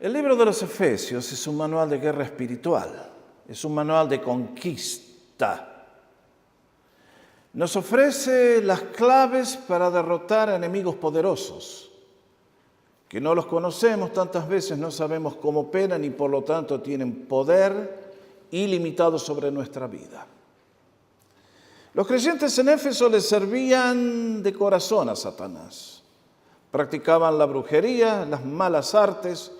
El libro de los Efesios es un manual de guerra espiritual, es un manual de conquista. Nos ofrece las claves para derrotar a enemigos poderosos, que no los conocemos tantas veces, no sabemos cómo operan y por lo tanto tienen poder ilimitado sobre nuestra vida. Los creyentes en Éfeso les servían de corazón a Satanás. Practicaban la brujería, las malas artes,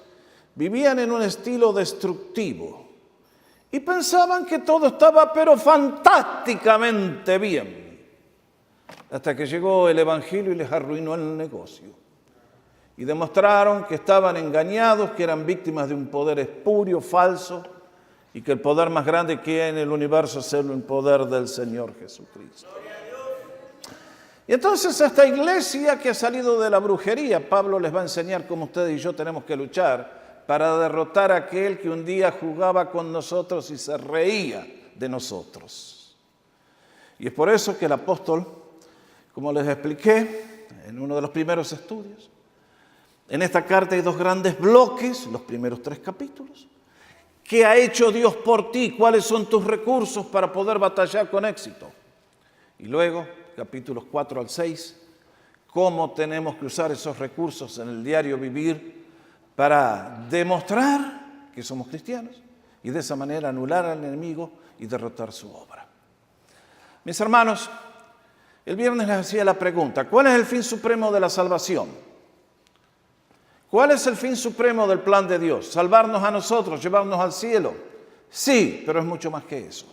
vivían en un estilo destructivo y pensaban que todo estaba pero fantásticamente bien. Hasta que llegó el Evangelio y les arruinó el negocio. Y demostraron que estaban engañados, que eran víctimas de un poder espurio, falso, y que el poder más grande que hay en el universo es el poder del Señor Jesucristo. Y entonces esta iglesia que ha salido de la brujería, Pablo les va a enseñar cómo ustedes y yo tenemos que luchar para derrotar a aquel que un día jugaba con nosotros y se reía de nosotros. Y es por eso que el apóstol, como les expliqué en uno de los primeros estudios, en esta carta hay dos grandes bloques, los primeros 3 capítulos. ¿Qué ha hecho Dios por ti? ¿Cuáles son tus recursos para poder batallar con éxito? Y luego, capítulos 4 al 6, cómo tenemos que usar esos recursos en el diario vivir para demostrar que somos cristianos y de esa manera anular al enemigo y derrotar su obra. Mis hermanos, el viernes les hacía la pregunta, ¿cuál es el fin supremo de la salvación? ¿Cuál es el fin supremo del plan de Dios? ¿Salvarnos a nosotros, llevarnos al cielo? Sí, pero es mucho más que eso.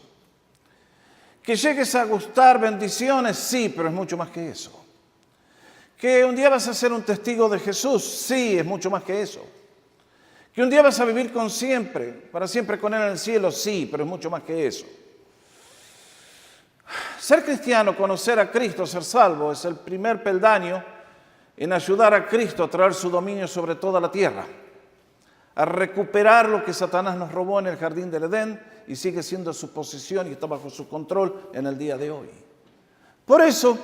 ¿Que llegues a gustar bendiciones? Sí, pero es mucho más que eso. ¿Que un día vas a ser un testigo de Jesús? Sí, es mucho más que eso. ¿Que un día vas a vivir para siempre con Él en el cielo? Sí, pero es mucho más que eso. Ser cristiano, conocer a Cristo, ser salvo, es el primer peldaño en ayudar a Cristo a traer su dominio sobre toda la tierra, a recuperar lo que Satanás nos robó en el jardín del Edén y sigue siendo su posesión y está bajo su control en el día de hoy. Por eso,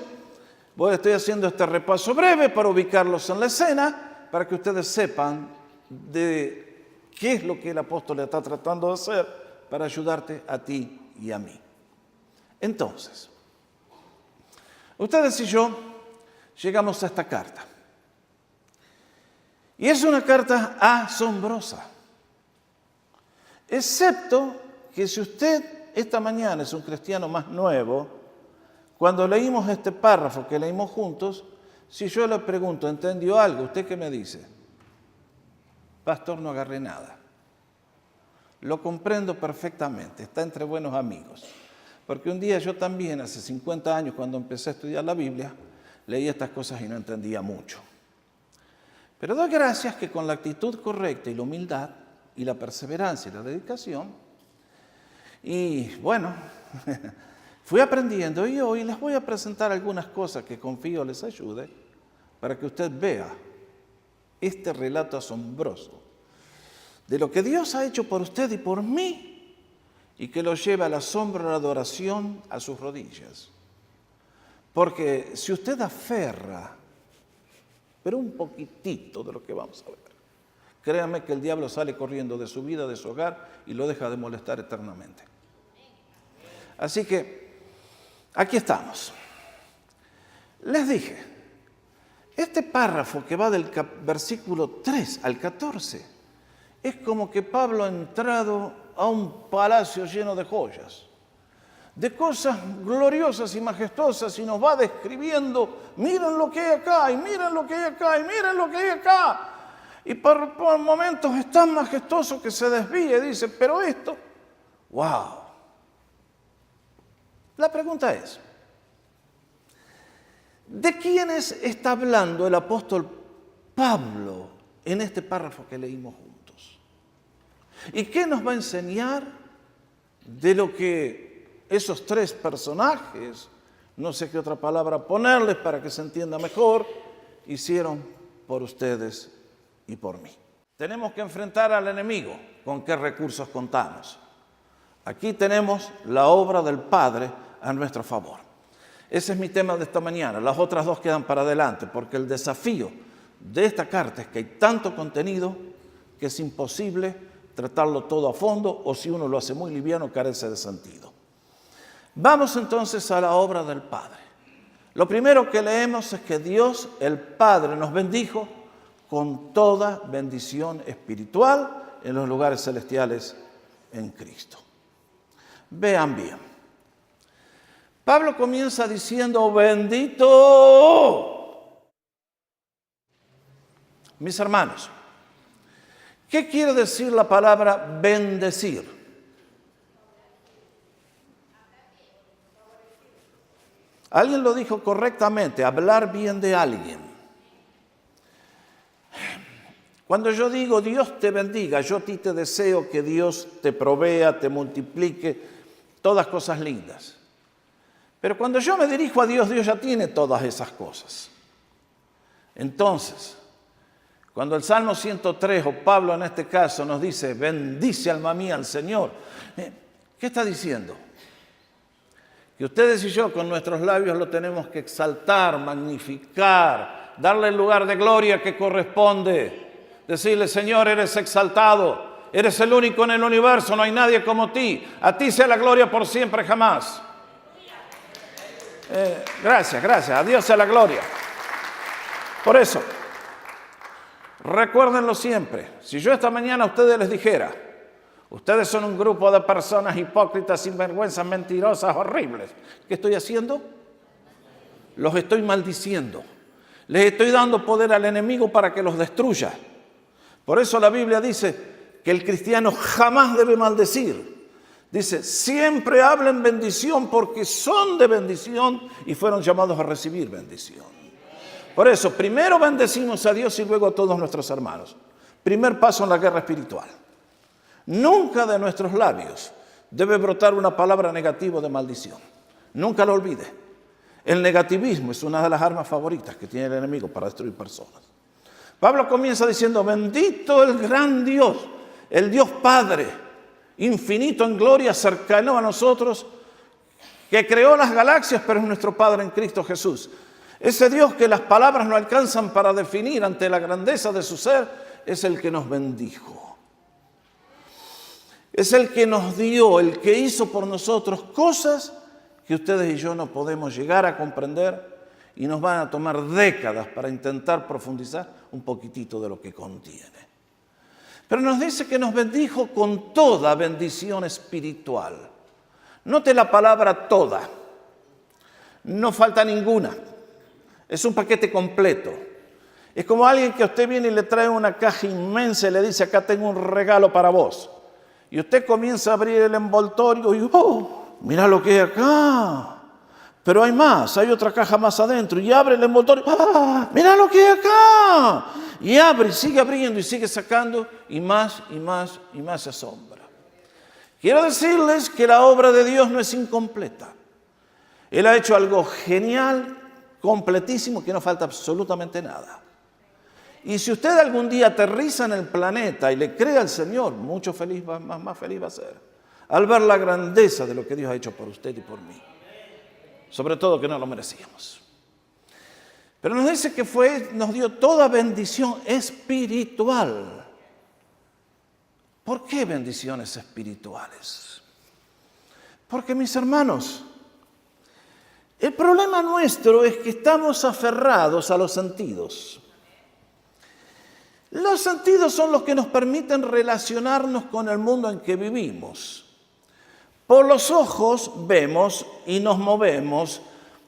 estoy haciendo este repaso breve para ubicarlos en la escena, para que ustedes sepan de qué es lo que el apóstol está tratando de hacer para ayudarte a ti y a mí. Entonces, ustedes y yo llegamos a esta carta. Y es una carta asombrosa. Excepto que si usted esta mañana es un cristiano más nuevo, cuando leímos este párrafo que leímos juntos, si yo le pregunto, ¿entendió algo? ¿Usted qué me dice? Pastor, no agarré nada. Lo comprendo perfectamente, está entre buenos amigos. Porque un día yo también, hace 50 años, cuando empecé a estudiar la Biblia, leí estas cosas y no entendía mucho. Pero doy gracias que con la actitud correcta y la humildad y la perseverancia y la dedicación, y bueno, fui aprendiendo y hoy les voy a presentar algunas cosas que confío les ayude para que usted vea este relato asombroso de lo que Dios ha hecho por usted y por mí y que lo lleva al asombro y la adoración a sus rodillas. Porque si usted aferra, pero un poquitito de lo que vamos a ver, créanme que el diablo sale corriendo de su vida, de su hogar y lo deja de molestar eternamente. Así que, aquí estamos. Les dije, este párrafo que va del versículo 3 al 14, es como que Pablo ha entrado a un palacio lleno de joyas, de cosas gloriosas y majestuosas, y nos va describiendo, miren lo que hay acá, y miren lo que hay acá, y miren lo que hay acá. Y por momentos es tan majestuoso que se desvía y dice, pero esto, wow. La pregunta es, ¿de quiénes está hablando el apóstol Pablo en este párrafo que leímos juntos? ¿Y qué nos va a enseñar de lo que esos 3 personajes, no sé qué otra palabra ponerles para que se entienda mejor, hicieron por ustedes y por mí? Tenemos que enfrentar al enemigo. ¿Con qué recursos contamos? Aquí tenemos la obra del Padre a nuestro favor. Ese es mi tema de esta mañana. Las otras 2 quedan para adelante, porque el desafío de esta carta es que hay tanto contenido que es imposible tratarlo todo a fondo, o si uno lo hace muy liviano, carece de sentido. Vamos entonces a la obra del Padre. Lo primero que leemos es que Dios, el Padre, nos bendijo con toda bendición espiritual en los lugares celestiales en Cristo. Vean bien. Pablo comienza diciendo, bendito. Mis hermanos, ¿qué quiere decir la palabra bendecir? Alguien lo dijo correctamente, hablar bien de alguien. Cuando yo digo Dios te bendiga, yo a ti te deseo que Dios te provea, te multiplique, todas cosas lindas. Pero cuando yo me dirijo a Dios, Dios ya tiene todas esas cosas. Entonces, cuando el Salmo 103, o Pablo en este caso, nos dice, bendice alma mía al Señor, ¿qué está diciendo? Que ustedes y yo con nuestros labios lo tenemos que exaltar, magnificar, darle el lugar de gloria que corresponde. Decirle, Señor, eres exaltado, eres el único en el universo, no hay nadie como ti. A ti sea la gloria por siempre, jamás. Gracias, a Dios sea la gloria. Por eso, recuérdenlo siempre. Si yo esta mañana a ustedes les dijera, ustedes son un grupo de personas hipócritas, sinvergüenzas, mentirosas, horribles, ¿qué estoy haciendo? Los estoy maldiciendo. Les estoy dando poder al enemigo para que los destruya. Por eso la Biblia dice que el cristiano jamás debe maldecir. Dice, siempre hablen bendición porque son de bendición y fueron llamados a recibir bendición. Por eso, primero bendecimos a Dios y luego a todos nuestros hermanos. Primer paso en la guerra espiritual. Nunca de nuestros labios debe brotar una palabra negativa de maldición. Nunca lo olvide. El negativismo es una de las armas favoritas que tiene el enemigo para destruir personas. Pablo comienza diciendo, bendito el gran Dios, el Dios Padre, infinito en gloria, cercano a nosotros, que creó las galaxias, pero es nuestro Padre en Cristo Jesús. Ese Dios que las palabras no alcanzan para definir ante la grandeza de su ser, es el que nos bendijo. Es el que nos dio, el que hizo por nosotros cosas que ustedes y yo no podemos llegar a comprender y nos van a tomar décadas para intentar profundizar un poquitito de lo que contiene. Pero nos dice que nos bendijo con toda bendición espiritual. Note la palabra toda. No falta ninguna. Es un paquete completo. Es como alguien que a usted viene y le trae una caja inmensa y le dice, acá tengo un regalo para vos. Y usted comienza a abrir el envoltorio y, mira lo que hay acá. Pero hay más, hay otra caja más adentro. Y abre el envoltorio, mira lo que hay acá. Y abre y sigue abriendo y sigue sacando y más y más y más se asombra. Quiero decirles que la obra de Dios no es incompleta. Él ha hecho algo genial, completísimo, que no falta absolutamente nada. Y si usted algún día aterriza en el planeta y le cree al Señor, mucho feliz, más feliz va a ser. Al ver la grandeza de lo que Dios ha hecho por usted y por mí. Sobre todo que no lo merecíamos. Pero nos dice que nos dio toda bendición espiritual. ¿Por qué bendiciones espirituales? Porque, mis hermanos, el problema nuestro es que estamos aferrados a los sentidos. Los sentidos son los que nos permiten relacionarnos con el mundo en que vivimos. Por los ojos vemos y nos movemos,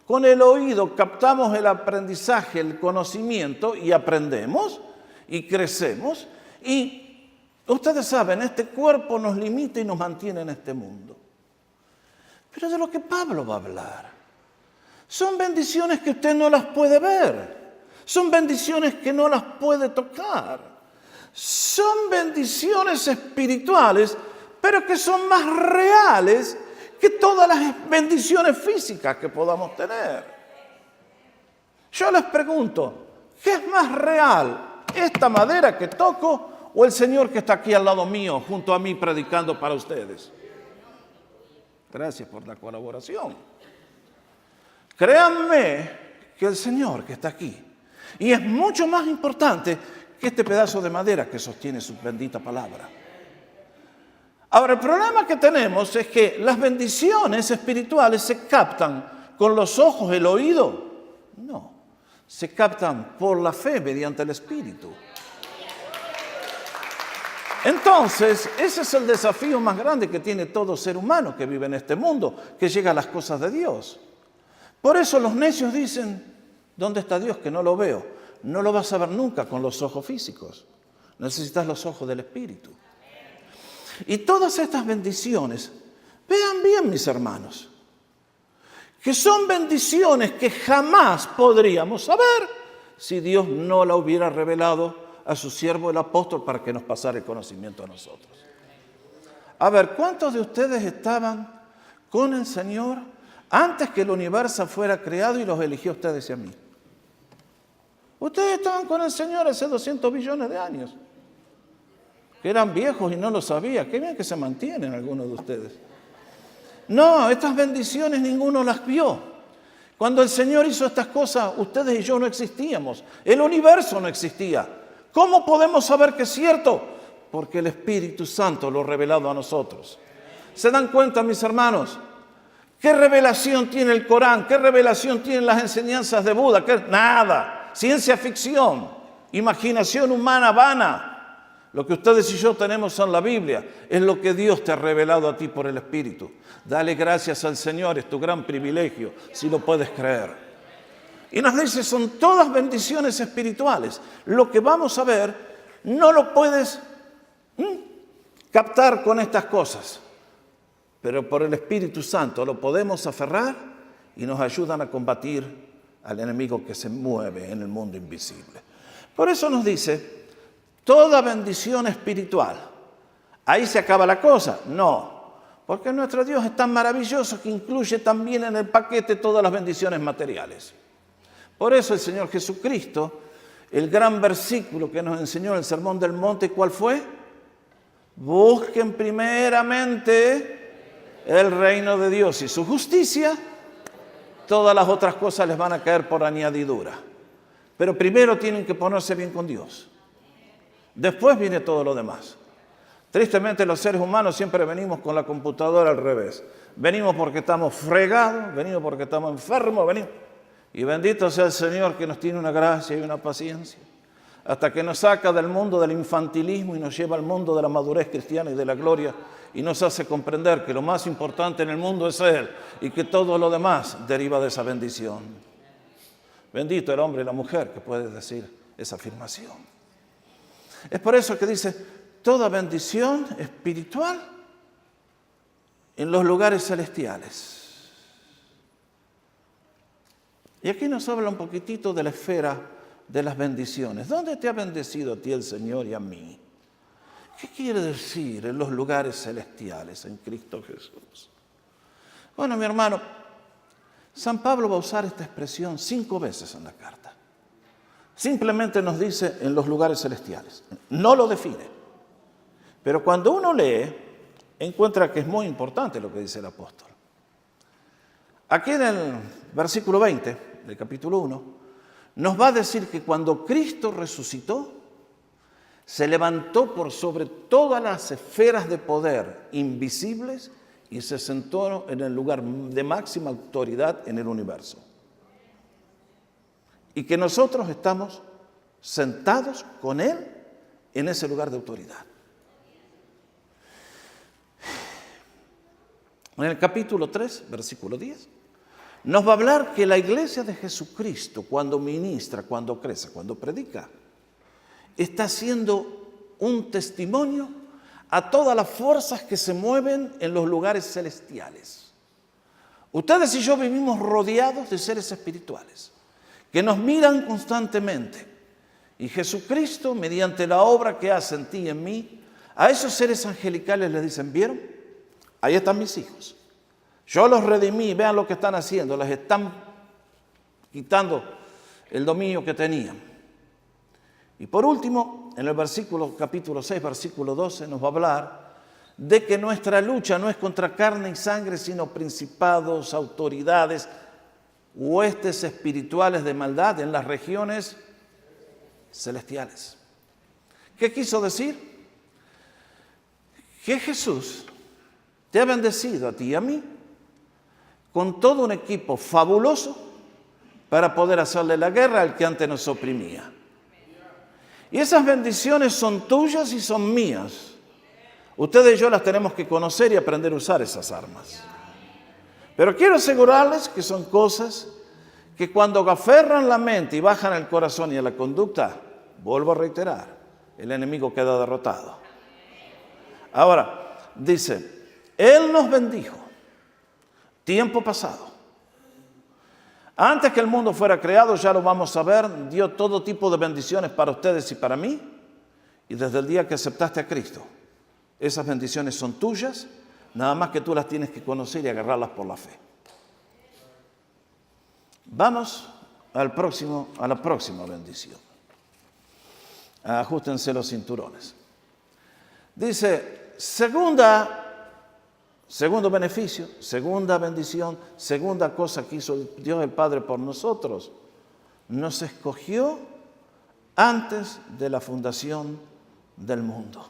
con el oído captamos el aprendizaje, el conocimiento y aprendemos y crecemos. Y ustedes saben, este cuerpo nos limita y nos mantiene en este mundo. Pero de lo que Pablo va a hablar, son bendiciones que usted no las puede ver. Son bendiciones que no las puede tocar. Son bendiciones espirituales, pero que son más reales que todas las bendiciones físicas que podamos tener. Yo les pregunto, ¿qué es más real? ¿Esta madera que toco o el Señor que está aquí al lado mío, junto a mí, predicando para ustedes? Gracias por la colaboración. Créanme que el Señor que está aquí. Y es mucho más importante que este pedazo de madera que sostiene su bendita palabra. Ahora, el problema que tenemos es que las bendiciones espirituales se captan con los ojos, el oído. No, se captan por la fe mediante el Espíritu. Entonces, ese es el desafío más grande que tiene todo ser humano que vive en este mundo, que llega a las cosas de Dios. Por eso los necios dicen, ¿dónde está Dios? Que no lo veo. No lo vas a ver nunca con los ojos físicos. Necesitas los ojos del Espíritu. Y todas estas bendiciones, vean bien, mis hermanos, que son bendiciones que jamás podríamos saber si Dios no la hubiera revelado a su siervo el apóstol para que nos pasara el conocimiento a nosotros. A ver, ¿cuántos de ustedes estaban con el Señor antes que el universo fuera creado y los eligió a ustedes y a mí? Ustedes estaban con el Señor hace 200 billones de años. Que eran viejos y no lo sabía. Qué bien que se mantienen algunos de ustedes. No, estas bendiciones ninguno las vio. Cuando el Señor hizo estas cosas, ustedes y yo no existíamos. El universo no existía. ¿Cómo podemos saber que es cierto? Porque el Espíritu Santo lo ha revelado a nosotros. ¿Se dan cuenta, mis hermanos? ¿Qué revelación tiene el Corán? ¿Qué revelación tienen las enseñanzas de Buda? Nada. Ciencia ficción, imaginación humana vana. Lo que ustedes y yo tenemos en la Biblia es lo que Dios te ha revelado a ti por el Espíritu. Dale gracias al Señor, es tu gran privilegio, si lo puedes creer. Y nos dice, son todas bendiciones espirituales. Lo que vamos a ver, no lo puedes captar con estas cosas. Pero por el Espíritu Santo lo podemos aferrar y nos ayudan a combatir al enemigo que se mueve en el mundo invisible. Por eso nos dice, toda bendición espiritual. ¿Ahí se acaba la cosa? No, porque nuestro Dios es tan maravilloso que incluye también en el paquete todas las bendiciones materiales. Por eso el Señor Jesucristo, el gran versículo que nos enseñó en el Sermón del Monte, ¿cuál fue? Busquen primeramente el reino de Dios y su justicia, todas las otras cosas les van a caer por añadidura. Pero primero tienen que ponerse bien con Dios. Después viene todo lo demás. Tristemente los seres humanos siempre venimos con la computadora al revés. Venimos porque estamos fregados, venimos porque estamos enfermos, venimos. Y bendito sea el Señor que nos tiene una gracia y una paciencia, hasta que nos saca del mundo del infantilismo y nos lleva al mundo de la madurez cristiana y de la gloria, y nos hace comprender que lo más importante en el mundo es Él, y que todo lo demás deriva de esa bendición. Bendito el hombre y la mujer que puede decir esa afirmación. Es por eso que dice, toda bendición espiritual en los lugares celestiales. Y aquí nos habla un poquitito de la esfera de las bendiciones. ¿Dónde te ha bendecido a ti el Señor y a mí? ¿Qué quiere decir en los lugares celestiales en Cristo Jesús? Bueno, mi hermano, San Pablo va a usar esta expresión 5 veces en la carta. Simplemente nos dice en los lugares celestiales. No lo define. Pero cuando uno lee, encuentra que es muy importante lo que dice el apóstol. Aquí en el versículo 20 del capítulo 1, nos va a decir que cuando Cristo resucitó, se levantó por sobre todas las esferas de poder invisibles y se sentó en el lugar de máxima autoridad en el universo. Y que nosotros estamos sentados con Él en ese lugar de autoridad. En el capítulo 3, versículo 10, nos va a hablar que la iglesia de Jesucristo, cuando ministra, cuando crece, cuando predica, está haciendo un testimonio a todas las fuerzas que se mueven en los lugares celestiales. Ustedes y yo vivimos rodeados de seres espirituales que nos miran constantemente. Y Jesucristo, mediante la obra que hace en ti y en mí, a esos seres angelicales les dicen, ¿vieron? Ahí están mis hijos. Yo los redimí, vean lo que están haciendo, les están quitando el dominio que tenían. Y por último, en el capítulo 6, versículo 12, nos va a hablar de que nuestra lucha no es contra carne y sangre, sino principados, autoridades, huestes espirituales de maldad en las regiones celestiales. ¿Qué quiso decir? Que Jesús te ha bendecido a ti y a mí con todo un equipo fabuloso para poder hacerle la guerra al que antes nos oprimía. Y esas bendiciones son tuyas y son mías. Ustedes y yo las tenemos que conocer y aprender a usar esas armas. Pero quiero asegurarles que son cosas que cuando aferran la mente y bajan el corazón y a la conducta, vuelvo a reiterar, el enemigo queda derrotado. Ahora, dice, Él nos bendijo, tiempo pasado. Antes que el mundo fuera creado, ya lo vamos a ver, dio todo tipo de bendiciones para ustedes y para mí. Y desde el día que aceptaste a Cristo, esas bendiciones son tuyas, nada más que tú las tienes que conocer y agarrarlas por la fe. Vamos a la próxima bendición. Ajustense los cinturones. Dice, segundo beneficio, segunda bendición, segunda cosa que hizo Dios el Padre por nosotros. Nos escogió antes de la fundación del mundo.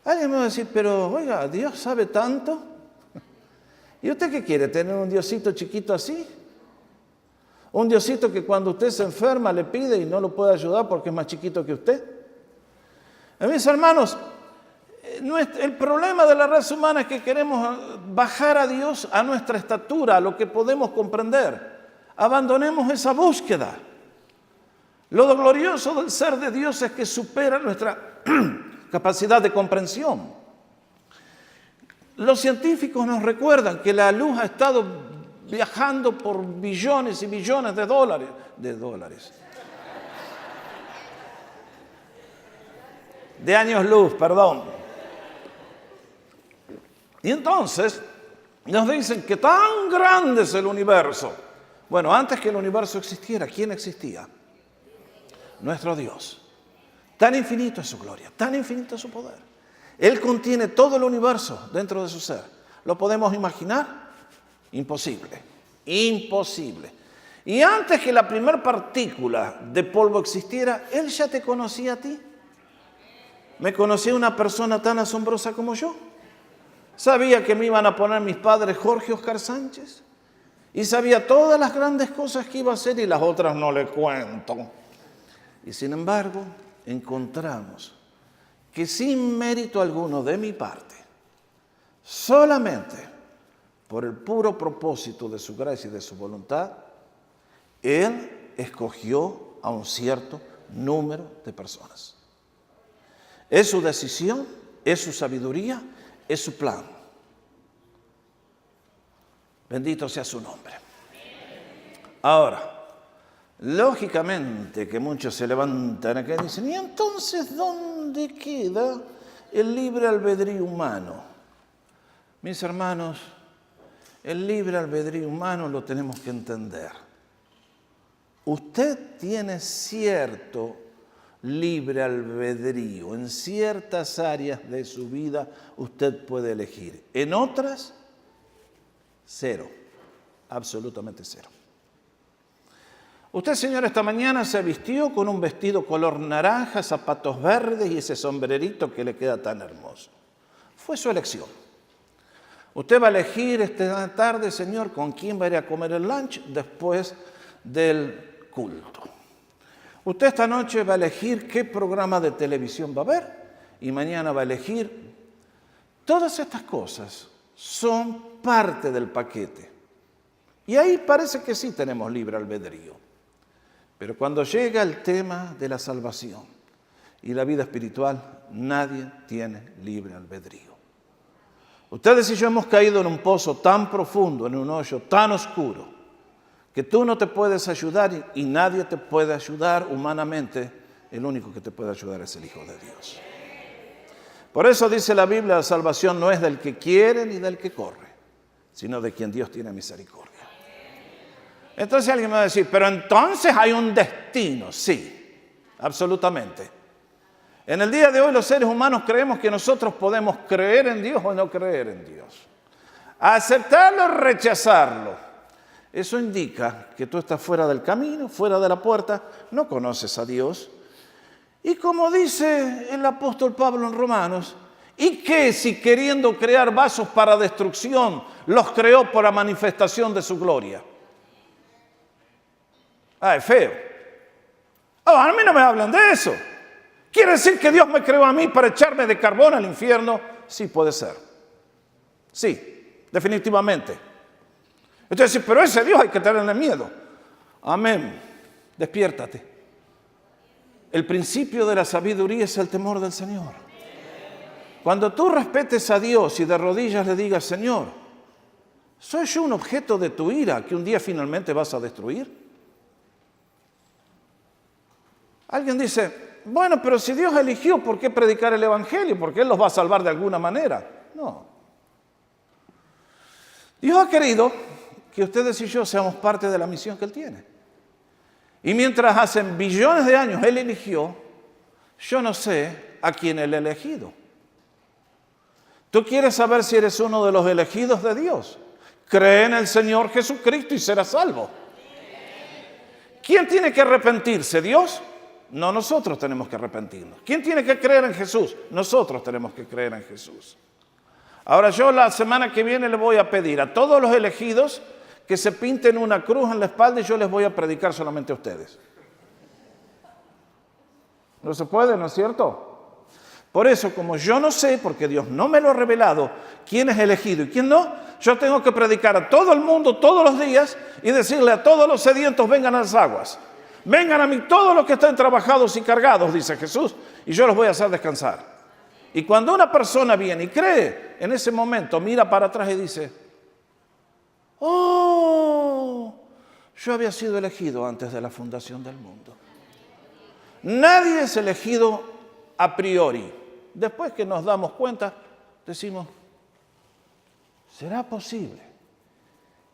Alguien me va a decir, pero oiga, ¿Dios sabe tanto? ¿Y usted qué quiere? ¿Tener un Diosito chiquito así? Un Diosito que cuando usted se enferma le pide y no lo puede ayudar porque es más chiquito que usted. Mis hermanos, el problema de la raza humana es que queremos bajar a Dios a nuestra estatura, a lo que podemos comprender. Abandonemos esa búsqueda. Lo glorioso del ser de Dios es que supera nuestra capacidad de comprensión. Los científicos nos recuerdan que la luz ha estado viajando por billones y billones de dólares. De años luz, perdón. Y entonces nos dicen que tan grande es el universo. Bueno, antes que el universo existiera, ¿quién existía? Nuestro Dios. Tan infinito es su gloria, tan infinito es su poder. Él contiene todo el universo dentro de su ser. ¿Lo podemos imaginar? Imposible, imposible. Y antes que la primera partícula de polvo existiera, Él ya te conocía a ti. ¿Me conocía una persona tan asombrosa como yo? Sabía que me iban a poner mis padres Jorge Oscar Sánchez. Y sabía todas las grandes cosas que iba a hacer y las otras no le cuento. Y sin embargo, encontramos que sin mérito alguno de mi parte, solamente por el puro propósito de su gracia y de su voluntad, Él escogió a un cierto número de personas. Es su decisión, es su sabiduría, es su plan. Bendito sea su nombre. Ahora, lógicamente que muchos se levantan acá y dicen, ¿y entonces dónde queda el libre albedrío humano? Mis hermanos, el libre albedrío humano lo tenemos que entender. Usted tiene cierto libre albedrío. En ciertas áreas de su vida usted puede elegir. En otras, cero. Absolutamente cero. Usted, señor, esta mañana se vistió con un vestido color naranja, zapatos verdes y ese sombrerito que le queda tan hermoso. Fue su elección. Usted va a elegir esta tarde, señor, con quién va a ir a comer el lunch después del culto. Usted esta noche va a elegir qué programa de televisión va a ver y mañana va a elegir. Todas estas cosas son parte del paquete. Y ahí parece que sí tenemos libre albedrío. Pero cuando llega el tema de la salvación y la vida espiritual, nadie tiene libre albedrío. Ustedes y yo hemos caído en un pozo tan profundo, en un hoyo tan oscuro, que tú no te puedes ayudar y nadie te puede ayudar humanamente. El único que te puede ayudar es el Hijo de Dios. Por eso dice la Biblia, la salvación no es del que quiere ni del que corre, sino de quien Dios tiene misericordia. Entonces alguien me va a decir, pero entonces hay un destino. Sí, absolutamente. En el día de hoy los seres humanos creemos que nosotros podemos creer en Dios o no creer en Dios. Aceptarlo o rechazarlo. Eso indica que tú estás fuera del camino, fuera de la puerta, no conoces a Dios Y como dice el apóstol Pablo en Romanos, ¿y qué si queriendo crear vasos para destrucción, los creó por la manifestación de su gloria? Ah, es feo. A mí no me hablan de eso. ¿Quiere decir que Dios me creó a mí para echarme de carbón al infierno? Sí, puede ser. Sí, definitivamente. Entonces, pero ese Dios hay que tenerle miedo. Amén. Despiértate. El principio de la sabiduría es el temor del Señor. Cuando tú respetes a Dios y de rodillas le digas, Señor, ¿soy yo un objeto de tu ira que un día finalmente vas a destruir? Alguien dice, bueno, pero si Dios eligió, ¿por qué predicar el Evangelio? Porque Él los va a salvar de alguna manera. No. Dios ha querido que ustedes y yo seamos parte de la misión que Él tiene. Y mientras hace billones de años Él eligió, yo no sé a quién Él ha elegido. ¿Tú quieres saber si eres uno de los elegidos de Dios? Cree en el Señor Jesucristo y serás salvo. ¿Quién tiene que arrepentirse? ¿Dios? No, nosotros tenemos que arrepentirnos. ¿Quién tiene que creer en Jesús? Nosotros tenemos que creer en Jesús. Ahora yo la semana que viene le voy a pedir a todos los elegidos que se pinten una cruz en la espalda y yo les voy a predicar solamente a ustedes. No se puede, ¿no es cierto? Por eso, como yo no sé, porque Dios no me lo ha revelado, quién es elegido y quién no, yo tengo que predicar a todo el mundo todos los días y decirle a todos los sedientos, vengan a las aguas. Vengan a mí todos los que están trabajados y cargados, dice Jesús, y yo los voy a hacer descansar. Y cuando una persona viene y cree, en ese momento mira para atrás y dice, oh, yo había sido elegido antes de la fundación del mundo. Nadie es elegido a priori. Después que nos damos cuenta, decimos, ¿será posible?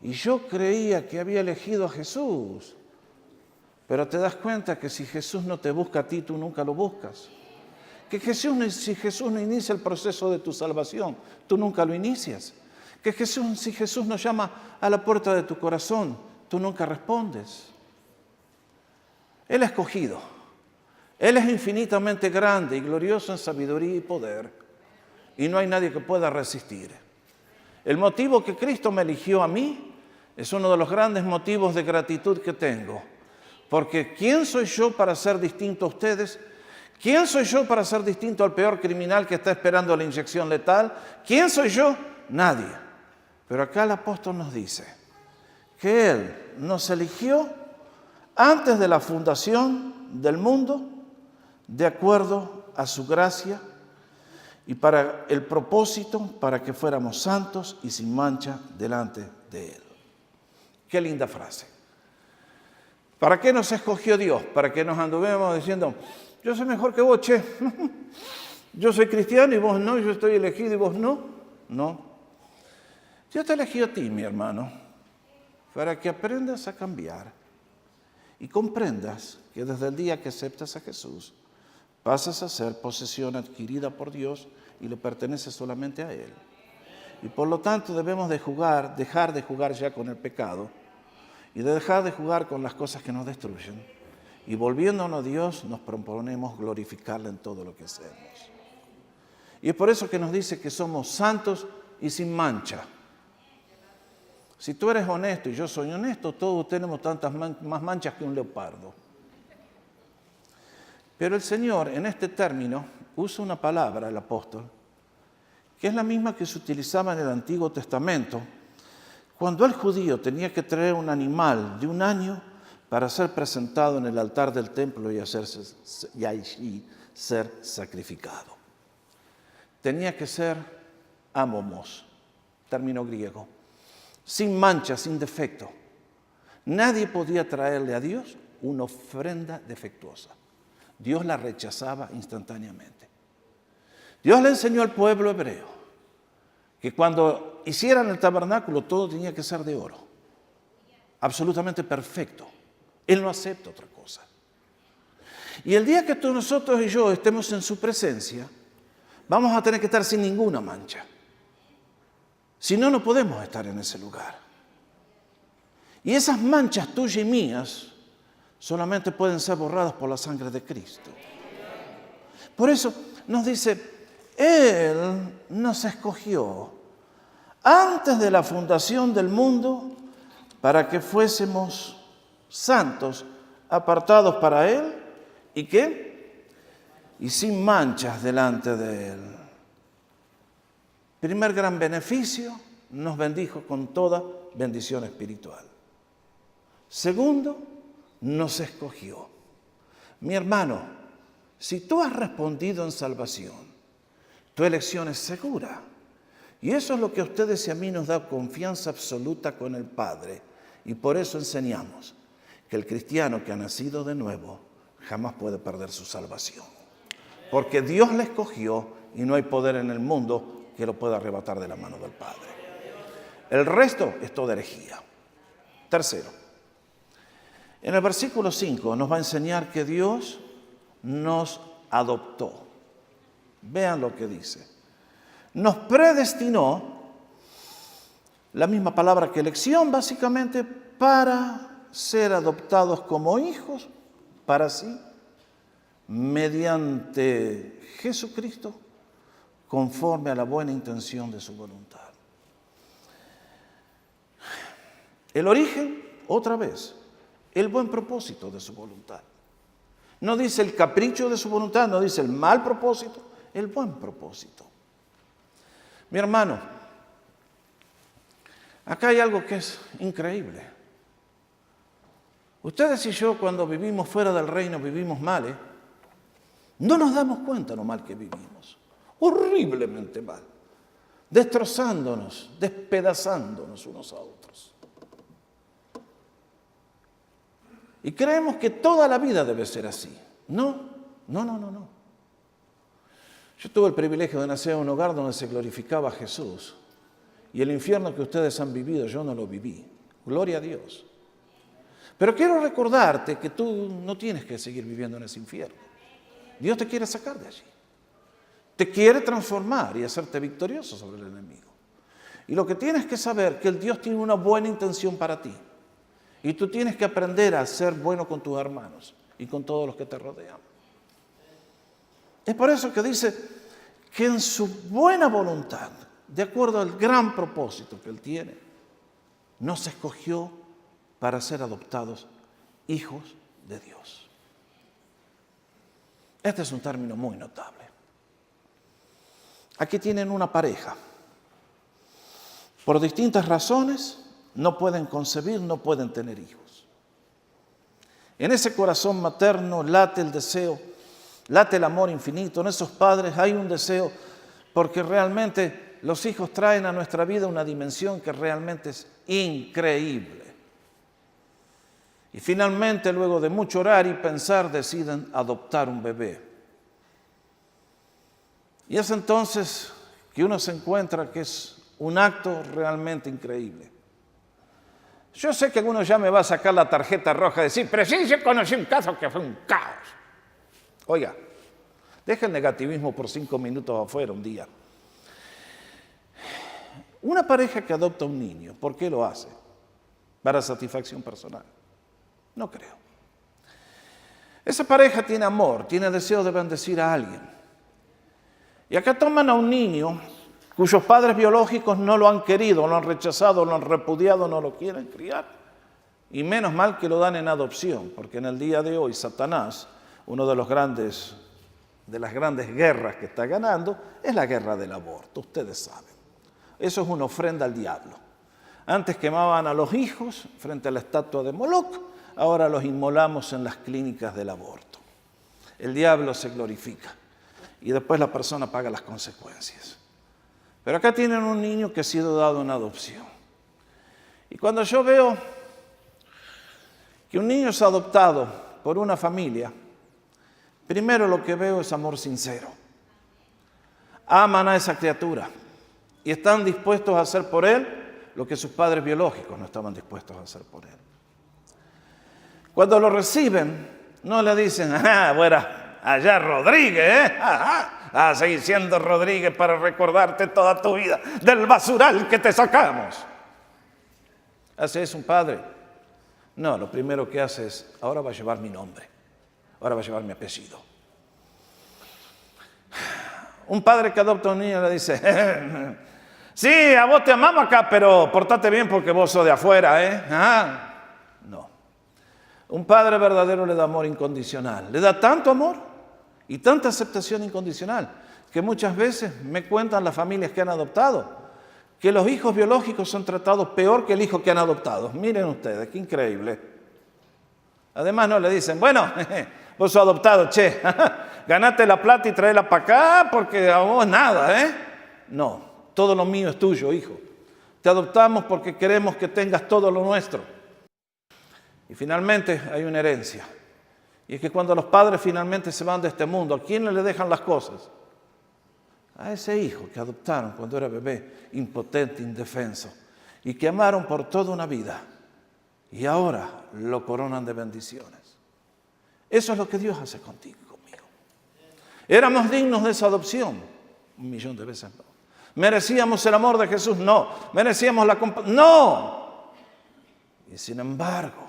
Y yo creía que había elegido a Jesús. Pero te das cuenta que si Jesús no te busca a ti, tú nunca lo buscas. Que si Jesús no inicia el proceso de tu salvación, tú nunca lo inicias. Que si Jesús nos llama a la puerta de tu corazón, tú nunca respondes. Él ha escogido. Él es infinitamente grande y glorioso en sabiduría y poder. Y no hay nadie que pueda resistir. El motivo que Cristo me eligió a mí es uno de los grandes motivos de gratitud que tengo. Porque ¿quién soy yo para ser distinto a ustedes? ¿Quién soy yo para ser distinto al peor criminal que está esperando la inyección letal? ¿Quién soy yo? Nadie. Pero acá el apóstol nos dice que Él nos eligió antes de la fundación del mundo, de acuerdo a su gracia y para el propósito para que fuéramos santos y sin mancha delante de Él. Qué linda frase. ¿Para qué nos escogió Dios? Para que nos anduvemos diciendo, yo soy mejor que vos, che. Yo soy cristiano y vos no, yo estoy elegido y vos no. No. Dios te eligió a ti, mi hermano, para que aprendas a cambiar y comprendas que desde el día que aceptas a Jesús, pasas a ser posesión adquirida por Dios y le pertenece solamente a Él. Y por lo tanto debemos dejar de jugar ya con el pecado y de dejar de jugar con las cosas que nos destruyen. Y volviéndonos a Dios, nos proponemos glorificarle en todo lo que hacemos. Y es por eso que nos dice que somos santos y sin mancha. Si tú eres honesto y yo soy honesto, todos tenemos tantas más manchas que un leopardo. Pero el Señor, en este término, usa una palabra, el apóstol, que es la misma que se utilizaba en el Antiguo Testamento, cuando el judío tenía que traer un animal de un año para ser presentado en el altar del templo y allí ser sacrificado. Tenía que ser amomos, término griego, sin mancha, sin defecto. Nadie podía traerle a Dios una ofrenda defectuosa. Dios la rechazaba instantáneamente. Dios le enseñó al pueblo hebreo que cuando hicieran el tabernáculo todo tenía que ser de oro, absolutamente perfecto. Él no acepta otra cosa. Y el día que nosotros y yo estemos en su presencia, vamos a tener que estar sin ninguna mancha. Si no, no podemos estar en ese lugar. Y esas manchas tuyas y mías solamente pueden ser borradas por la sangre de Cristo. Por eso nos dice, Él nos escogió antes de la fundación del mundo para que fuésemos santos, apartados para Él, ¿y qué? Y sin manchas delante de Él. Primer gran beneficio, nos bendijo con toda bendición espiritual. Segundo, nos escogió. Mi hermano, si tú has respondido en salvación, tu elección es segura. Y eso es lo que a ustedes y a mí nos da confianza absoluta con el Padre. Y por eso enseñamos que el cristiano que ha nacido de nuevo jamás puede perder su salvación. Porque Dios le escogió y no hay poder en el mundo que lo pueda arrebatar de la mano del Padre. El resto es toda herejía. Tercero, en el versículo 5 nos va a enseñar que Dios nos adoptó. Vean lo que dice. Nos predestinó, la misma palabra que elección básicamente, para ser adoptados como hijos para sí, mediante Jesucristo, conforme a la buena intención de su voluntad. El origen, otra vez, el buen propósito de su voluntad. No dice el capricho de su voluntad, no dice el mal propósito, el buen propósito. Mi hermano, acá hay algo que es increíble. Ustedes y yo, cuando vivimos fuera del reino, vivimos mal, no nos damos cuenta lo mal que vivimos. Horriblemente mal. Destrozándonos, despedazándonos unos a otros. Y creemos que toda la vida debe ser así. No. Yo tuve el privilegio de nacer en un hogar donde se glorificaba a Jesús. Y el infierno que ustedes han vivido, yo no lo viví. Gloria a Dios. Pero quiero recordarte que tú no tienes que seguir viviendo en ese infierno. Dios te quiere sacar de allí. Te quiere transformar y hacerte victorioso sobre el enemigo. Y lo que tienes que saber es que el Dios tiene una buena intención para ti. Y tú tienes que aprender a ser bueno con tus hermanos y con todos los que te rodean. Es por eso que dice que en su buena voluntad, de acuerdo al gran propósito que Él tiene, nos escogió para ser adoptados hijos de Dios. Este es un término muy notable. Aquí tienen una pareja. Por distintas razones no pueden concebir, no pueden tener hijos. En ese corazón materno late el deseo, late el amor infinito. En esos padres hay un deseo porque realmente los hijos traen a nuestra vida una dimensión que realmente es increíble. Y finalmente, luego de mucho orar y pensar, deciden adoptar un bebé. Y es entonces que uno se encuentra que es un acto realmente increíble. Yo sé que alguno ya me va a sacar la tarjeta roja y decir, pero sí, yo conocí un caso que fue un caos. Oiga, deja el negativismo por 5 minutos afuera un día. Una pareja que adopta un niño, ¿por qué lo hace? ¿Para satisfacción personal? No creo. Esa pareja tiene amor, tiene deseo de bendecir a alguien. Y acá toman a un niño cuyos padres biológicos no lo han querido, lo han rechazado, lo han repudiado, no lo quieren criar. Y menos mal que lo dan en adopción, porque en el día de hoy Satanás, uno de las grandes guerras que está ganando, es la guerra del aborto, ustedes saben. Eso es una ofrenda al diablo. Antes quemaban a los hijos frente a la estatua de Moloch, ahora los inmolamos en las clínicas del aborto. El diablo se glorifica y después la persona paga las consecuencias. Pero acá tienen un niño que ha sido dado en adopción. Y cuando yo veo que un niño es adoptado por una familia, primero lo que veo es amor sincero. Aman a esa criatura y están dispuestos a hacer por él lo que sus padres biológicos no estaban dispuestos a hacer por él. Cuando lo reciben, no le dicen, bueno, allá Rodríguez, a seguir siendo Rodríguez para recordarte toda tu vida del basural que te sacamos. ¿Así es un padre? No, lo primero que hace es, ahora va a llevar mi nombre, ahora va a llevar mi apellido. Un padre que adopta a un niño le dice, sí, a vos te amamos acá, pero portate bien porque vos sos de afuera, ¿eh? No. Un padre verdadero le da amor incondicional. Le da tanto amor y tanta aceptación incondicional que muchas veces me cuentan las familias que han adoptado que los hijos biológicos son tratados peor que el hijo que han adoptado. Miren ustedes, qué increíble. Además no le dicen, bueno, vos sos adoptado, che, ganate la plata y tráela para acá porque a vos nada, ¿eh? No, todo lo mío es tuyo, hijo. Te adoptamos porque queremos que tengas todo lo nuestro. Y finalmente hay una herencia. Y es que cuando los padres finalmente se van de este mundo, ¿a quién le dejan las cosas? A ese hijo que adoptaron cuando era bebé, impotente, indefenso, y que amaron por toda una vida. Y ahora lo coronan de bendiciones. Eso es lo que Dios hace contigo y conmigo. ¿Éramos dignos de esa adopción? 1.000.000 de veces no. ¿Merecíamos el amor de Jesús? No. ¿Merecíamos la compasión? ¡No! Y sin embargo,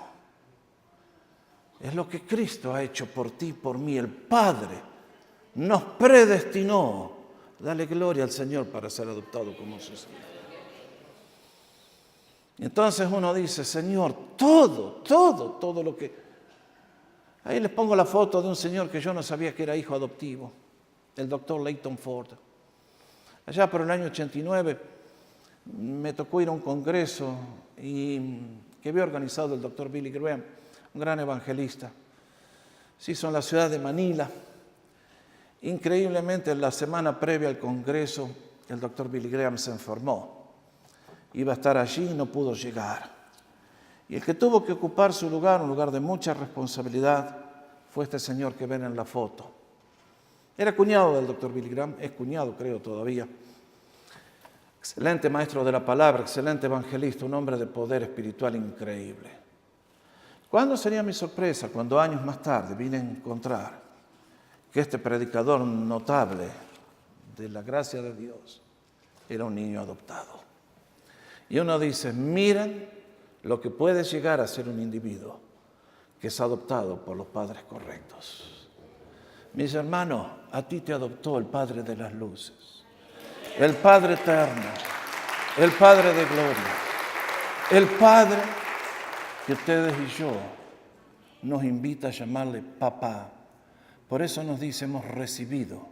es lo que Cristo ha hecho por ti y por mí. El Padre nos predestinó. Dale gloria al Señor para ser adoptado como sus hijos. Entonces uno dice, Señor, todo lo que... Ahí les pongo la foto de un señor que yo no sabía que era hijo adoptivo, el doctor Leighton Ford. Allá por el año 89 me tocó ir a un congreso que había organizado el doctor Billy Graham, un gran evangelista. Se hizo en la ciudad de Manila. Increíblemente, en la semana previa al congreso, el doctor Billy Graham se enfermó. Iba a estar allí y no pudo llegar. Y el que tuvo que ocupar su lugar, un lugar de mucha responsabilidad, fue este señor que ven en la foto. Era cuñado del doctor Billy Graham, es cuñado creo todavía. Excelente maestro de la palabra, excelente evangelista, un hombre de poder espiritual increíble. ¿Cuándo sería mi sorpresa? Cuando años más tarde vine a encontrar que este predicador notable de la gracia de Dios era un niño adoptado. Y uno dice, miren lo que puede llegar a ser un individuo que es adoptado por los padres correctos. Mis hermanos, a ti te adoptó el Padre de las luces, el Padre eterno, el Padre de gloria, el Padre que ustedes y yo nos invita a llamarle papá. Por eso nos dice, hemos recibido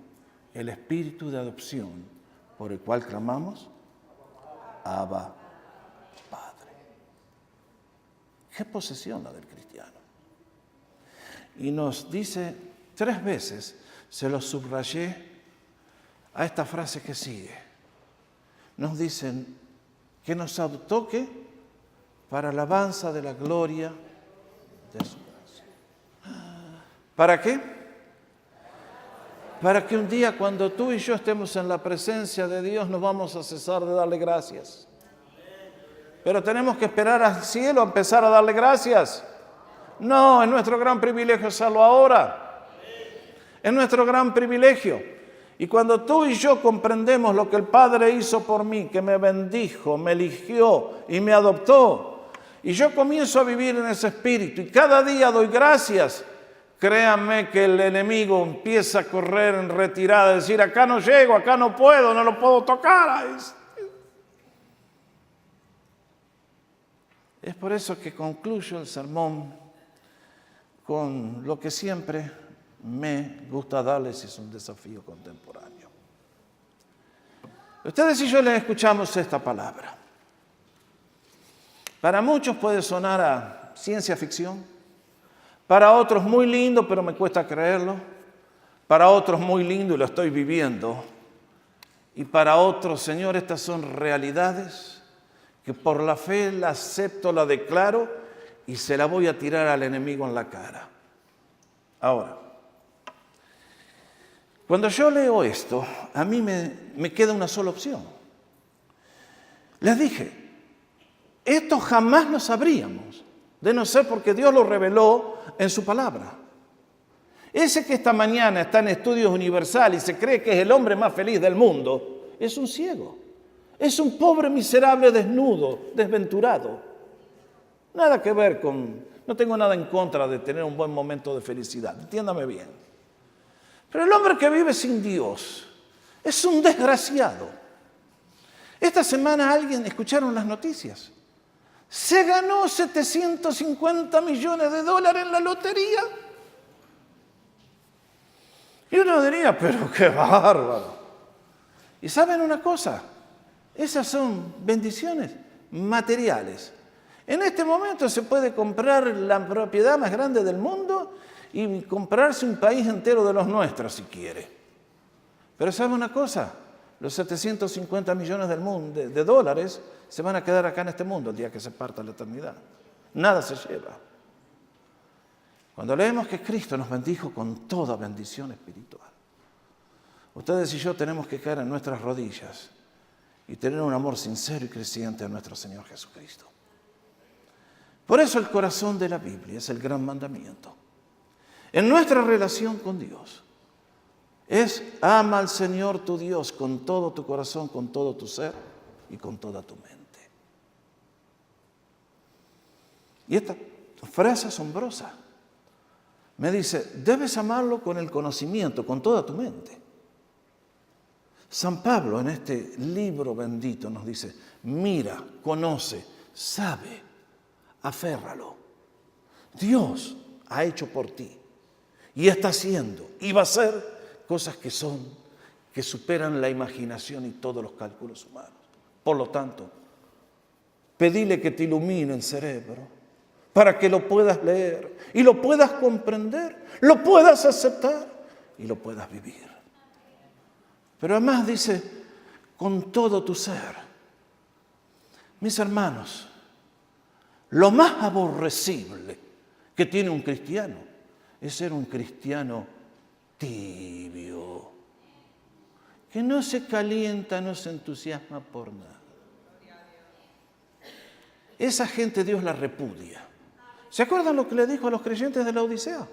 el espíritu de adopción por el cual clamamos, Abba, Padre. ¿Qué posesión la del cristiano? Y nos dice 3 veces, se lo subrayé a esta frase que sigue. Nos dicen que nos adoptó, ¿qué? Para alabanza de la gloria de su gracia. ¿Para qué? Para que un día cuando tú y yo estemos en la presencia de Dios no vamos a cesar de darle gracias. Pero tenemos que esperar al cielo a empezar a darle gracias. No, es nuestro gran privilegio hacerlo ahora. Es nuestro gran privilegio. Y cuando tú y yo comprendemos lo que el Padre hizo por mí, que me bendijo, me eligió y me adoptó, y yo comienzo a vivir en ese espíritu y cada día doy gracias, créanme que el enemigo empieza a correr en retirada, a decir, acá no llego, acá no puedo, no lo puedo tocar. Es por eso que concluyo el sermón con lo que siempre me gusta darles, es un desafío contemporáneo. Ustedes y yo les escuchamos esta palabra. Para muchos puede sonar a ciencia ficción, para otros muy lindo, pero me cuesta creerlo, para otros muy lindo y lo estoy viviendo, y para otros, Señor, estas son realidades que por la fe la acepto, la declaro y se la voy a tirar al enemigo en la cara. Ahora, cuando yo leo esto, a mí me queda una sola opción. Les dije, esto jamás lo sabríamos, de no ser porque Dios lo reveló en su palabra. Ese que esta mañana está en Estudios Universal y se cree que es el hombre más feliz del mundo, es un ciego. Es un pobre miserable desnudo, desventurado. Nada que ver con... No tengo nada en contra de tener un buen momento de felicidad, entiéndame bien. Pero el hombre que vive sin Dios, Es un desgraciado. Esta semana escucharon las noticias. Se ganó 750 millones de dólares en la lotería. Y uno diría, pero qué bárbaro. Y ¿saben una cosa? Esas son bendiciones materiales. En este momento se puede comprar la propiedad más grande del mundo y comprarse un país entero de los nuestros si quiere. Pero ¿sabe una cosa? Los 750 millones de dólares se van a quedar acá en este mundo el día que se parta la eternidad. Nada se lleva. Cuando leemos que Cristo nos bendijo con toda bendición espiritual, ustedes y yo tenemos que caer en nuestras rodillas y tener un amor sincero y creciente a nuestro Señor Jesucristo. Por eso el corazón de la Biblia es el gran mandamiento. En nuestra relación con Dios es ama al Señor tu Dios con todo tu corazón, con todo tu ser y con toda tu mente. Y esta frase asombrosa me dice, debes amarlo con el conocimiento, con toda tu mente. San Pablo en este libro bendito nos dice, mira, conoce, sabe, aférralo. Dios ha hecho por ti y está haciendo y va a hacer cosas que superan la imaginación y todos los cálculos humanos. Por lo tanto, pedile que te ilumine el cerebro para que lo puedas leer y lo puedas comprender, lo puedas aceptar y lo puedas vivir. Pero además dice, con todo tu ser. Mis hermanos, lo más aborrecible que tiene un cristiano es ser un cristiano tibio, que no se calienta, no se entusiasma por nada. Esa gente Dios la repudia. ¿Se acuerdan lo que le dijo a los creyentes de la Odisea?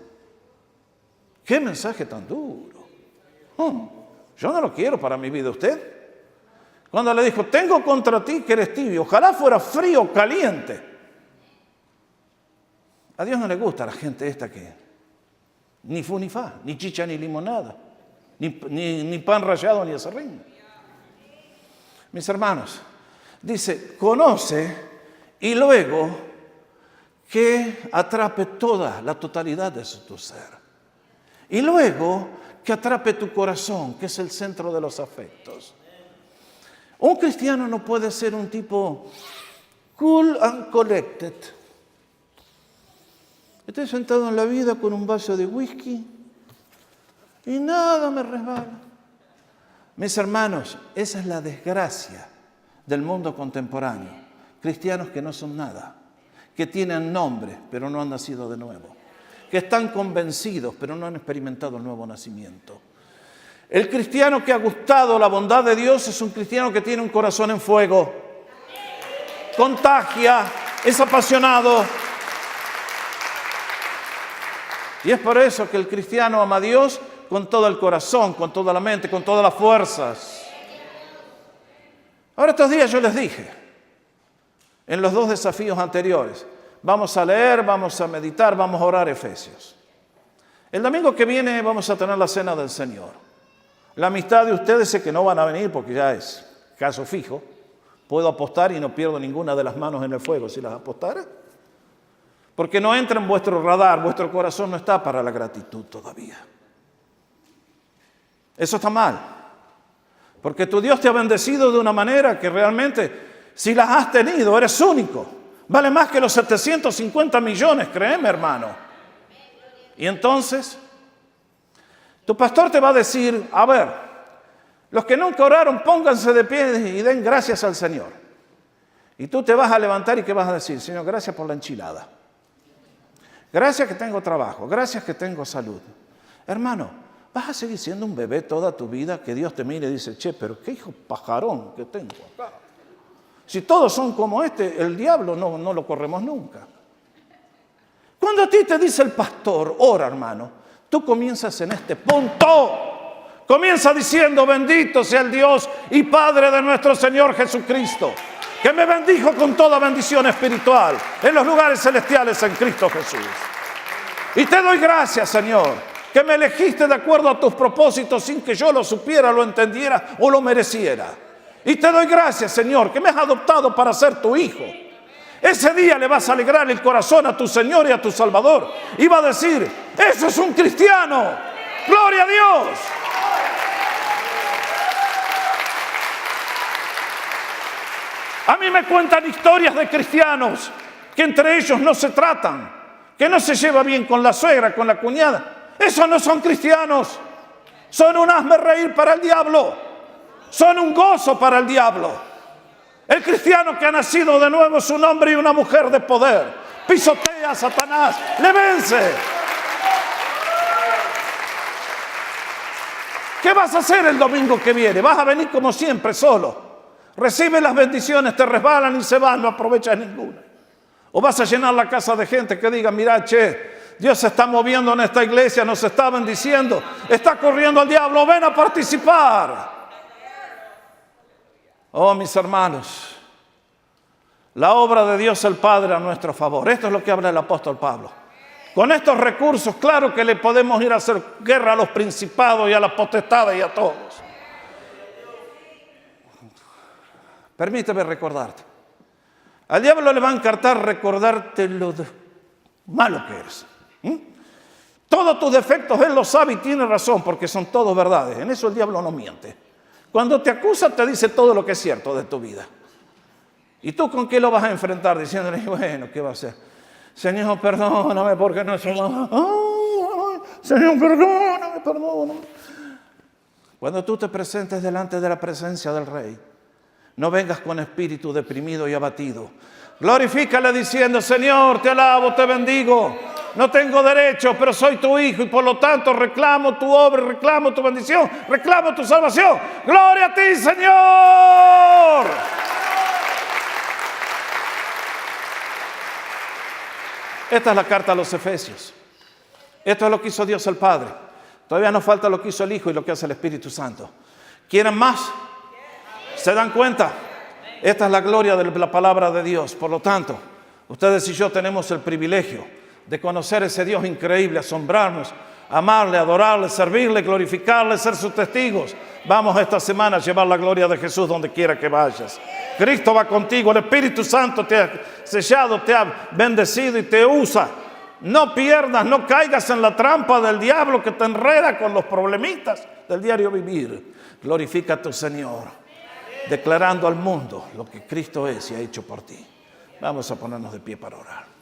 ¡Qué mensaje tan duro! Yo no lo quiero para mi vida, ¿usted? Cuando le dijo, tengo contra ti que eres tibio, ojalá fuera frío o caliente. A Dios no le gusta la gente esta que ni fu ni fa, ni chicha ni limonada, ni pan rallado ni aserrín. Mis hermanos, dice, conoce y luego que atrape toda la totalidad de tu ser. Y luego que atrape tu corazón, que es el centro de los afectos. Un cristiano no puede ser un tipo cool and collected. Estoy sentado en la vida con un vaso de whisky y nada me resbala. Mis hermanos, esa es la desgracia del mundo contemporáneo. Cristianos que no son nada, que tienen nombre pero no han nacido de nuevo, que están convencidos pero no han experimentado el nuevo nacimiento. El cristiano que ha gustado la bondad de Dios es un cristiano que tiene un corazón en fuego, contagia, es apasionado. Y es por eso que el cristiano ama a Dios con todo el corazón, con toda la mente, con todas las fuerzas. Ahora estos días yo les dije, en los 2 desafíos anteriores, vamos a leer, vamos a meditar, vamos a orar Efesios. El domingo que viene vamos a tener la cena del Señor. La amistad de ustedes sé que no van a venir porque ya es caso fijo. Puedo apostar y no pierdo ninguna de las manos en el fuego si las apostara. Porque no entra en vuestro radar, vuestro corazón no está para la gratitud todavía. Eso está mal. Porque tu Dios te ha bendecido de una manera que realmente, si las has tenido, eres único. Vale más que los 750 millones, créeme, hermano. Y entonces, tu pastor te va a decir, a ver, los que nunca oraron, pónganse de pie y den gracias al Señor. Y tú te vas a levantar y ¿qué vas a decir? Señor, gracias por la enchilada. Gracias que tengo trabajo, gracias que tengo salud. Hermano, vas a seguir siendo un bebé toda tu vida que Dios te mire y dice, che, pero qué hijo pajarón que tengo acá. Si todos son como este, el diablo no lo corremos nunca. Cuando a ti te dice el pastor, ora hermano, tú comienzas en este punto. Comienza diciendo, bendito sea el Dios y Padre de nuestro Señor Jesucristo, que me bendijo con toda bendición espiritual en los lugares celestiales en Cristo Jesús. Y te doy gracias, Señor, que me elegiste de acuerdo a tus propósitos sin que yo lo supiera, lo entendiera o lo mereciera. Y te doy gracias, Señor, que me has adoptado para ser tu hijo. Ese día le vas a alegrar el corazón a tu Señor y a tu Salvador. Y va a decir, eso es un cristiano. ¡Gloria a Dios! A mí me cuentan historias de cristianos que entre ellos no se tratan, que no se lleva bien con la suegra, con la cuñada. Esos no son cristianos. Son un hazmerreír para el diablo. Son un gozo para el diablo. El cristiano que ha nacido de nuevo es un hombre y una mujer de poder. Pisotea a Satanás, le vence. ¿Qué vas a hacer el domingo que viene? ¿Vas a venir como siempre solo? Recibe las bendiciones, te resbalan y se van, no aprovechas ninguna. O vas a llenar la casa de gente que diga, mira, che, Dios se está moviendo en esta iglesia, nos está bendiciendo, está corriendo al diablo, ven a participar. Oh, mis hermanos, la obra de Dios el Padre a nuestro favor. Esto es lo que habla el apóstol Pablo. Con estos recursos, claro que le podemos ir a hacer guerra a los principados y a las potestades y a todos. Permíteme recordarte. Al diablo le va a encantar recordarte lo malo que eres. Todos tus defectos él lo sabe y tiene razón porque son todos verdades. En eso el diablo no miente. Cuando te acusa te dice todo lo que es cierto de tu vida. ¿Y tú con qué lo vas a enfrentar? Diciéndole, bueno, ¿qué va a hacer? Señor, perdóname porque no somos... Señor, perdóname. Cuando tú te presentes delante de la presencia del Rey, no vengas con espíritu deprimido y abatido. Glorifícale diciendo, Señor, te alabo, te bendigo. No tengo derecho, pero soy tu hijo y por lo tanto reclamo tu obra, reclamo tu bendición, reclamo tu salvación. ¡Gloria a ti, Señor! Esta es la carta a los Efesios. Esto es lo que hizo Dios el Padre. Todavía nos falta lo que hizo el Hijo y lo que hace el Espíritu Santo. ¿Quieren más? ¿Se dan cuenta? Esta es la gloria de la palabra de Dios. Por lo tanto, ustedes y yo tenemos el privilegio de conocer ese Dios increíble, asombrarnos, amarle, adorarle, servirle, glorificarle, ser sus testigos. Vamos esta semana a llevar la gloria de Jesús donde quiera que vayas. Cristo va contigo, el Espíritu Santo te ha sellado, te ha bendecido y te usa. No pierdas, no caigas en la trampa del diablo que te enreda con los problemitas del diario vivir. Glorifica a tu Señor, declarando al mundo lo que Cristo es y ha hecho por ti. Vamos a ponernos de pie para orar.